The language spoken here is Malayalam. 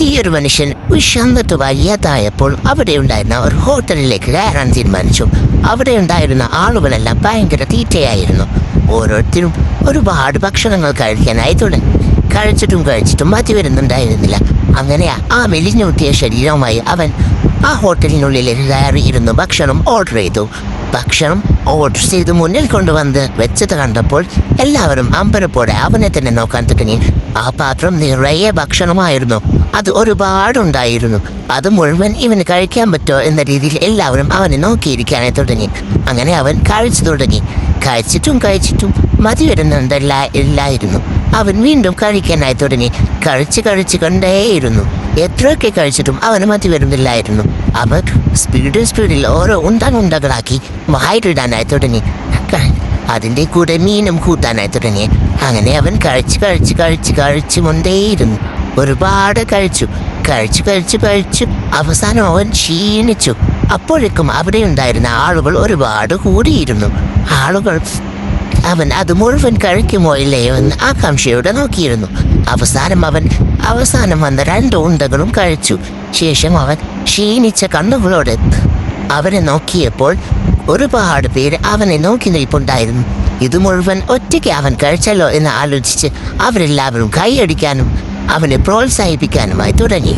ഈ ഒരു മനുഷ്യൻ വിശന്നിട്ട് വയ്യാതായപ്പോൾ അവിടെ ഉണ്ടായിരുന്ന ഒരു ഹോട്ടലിലേക്ക് കയറാൻ തീരുമാനിച്ചു. അവിടെ ഉണ്ടായിരുന്ന ആളുകളെല്ലാം ഭയങ്കര തീറ്റയായിരുന്നു. ഓരോരുത്തരും ഒരുപാട് ഭക്ഷണങ്ങൾ കഴിക്കാനായി തുടങ്ങി. കഴിച്ചിട്ടും മതി വരുന്നുണ്ടായിരുന്നില്ല. അങ്ങനെ ആ മെലിഞ്ഞൂട്ടിയ ശരീരവുമായി അവൻ ആ ഹോട്ടലിനുള്ളിലേക്ക് കയറിയിരുന്നു ഭക്ഷണം ഓർഡർ ചെയ്തു. ഭക്ഷണം ഓർഡർ ചെയ്ത് മുന്നിൽ കൊണ്ടുവന്ന് വെച്ചത് കണ്ടപ്പോൾ എല്ലാവരും അമ്പരപ്പോടെ അവനെ തന്നെ നോക്കാൻ തുടങ്ങി. ആ പാത്രം നിറയെ ഭക്ഷണമായിരുന്നു. അത് ഒരുപാടുണ്ടായിരുന്നു. അത് മുഴുവൻ ഇവന് കഴിക്കാൻ പറ്റുമോ എന്ന രീതിയിൽ എല്ലാവരും അവനെ നോക്കിയിരിക്കാനായി തുടങ്ങി. അങ്ങനെ അവൻ കഴിച്ചു തുടങ്ങി. കഴിച്ചിട്ടും മതി വരുന്നുണ്ടല്ലായിരുന്നു. അവൻ വീണ്ടും കഴിക്കാനായി തുടങ്ങി. കഴിച്ച് കൊണ്ടേയിരുന്നു. എത്രയൊക്കെ കഴിച്ചിട്ടും അവന് മതി വരുന്നില്ലായിരുന്നു. അവൻ സ്പീഡിൽ ഓരോ ഉണ്ടകളാക്കി വായിലിടാനായി തുടങ്ങി. അതിൻ്റെ കൂടെ മീനും കൂട്ടാനായി തുടങ്ങി. അങ്ങനെ അവൻ കഴിച്ചു കൊണ്ടേയിരുന്നു. ഒരുപാട് കഴിച്ചു അവസാനം അവൻ ക്ഷീണിച്ചു. അപ്പോഴേക്കും അവിടെ ഉണ്ടായിരുന്ന ആളുകൾ ഒരുപാട് കൂടിയിരുന്നു. ആളുകൾ അവൻ അത് മുഴുവൻ കഴിക്കുമോ ഇല്ലയോ എന്ന് ആകാംക്ഷയോടെ നോക്കിയിരുന്നു. അവസാനം വന്ന 2 ഉണ്ടകളും കഴിച്ചു. ശേഷം അവൻ ക്ഷീണിച്ച കണ്ണുകളോടെ അവനെ നോക്കിയപ്പോൾ ഒരുപാട് പേര് അവനെ നോക്കി നിൽപ്പുണ്ടായിരുന്നു. ഇത് മുഴുവൻ ഒറ്റയ്ക്ക് അവൻ കഴിച്ചല്ലോ എന്ന് ആലോചിച്ച് അവരെല്ലാവരും കൈയടിക്കാനും അവനെ പ്രോത്സാഹിപ്പിക്കാനുമായി തുടങ്ങി.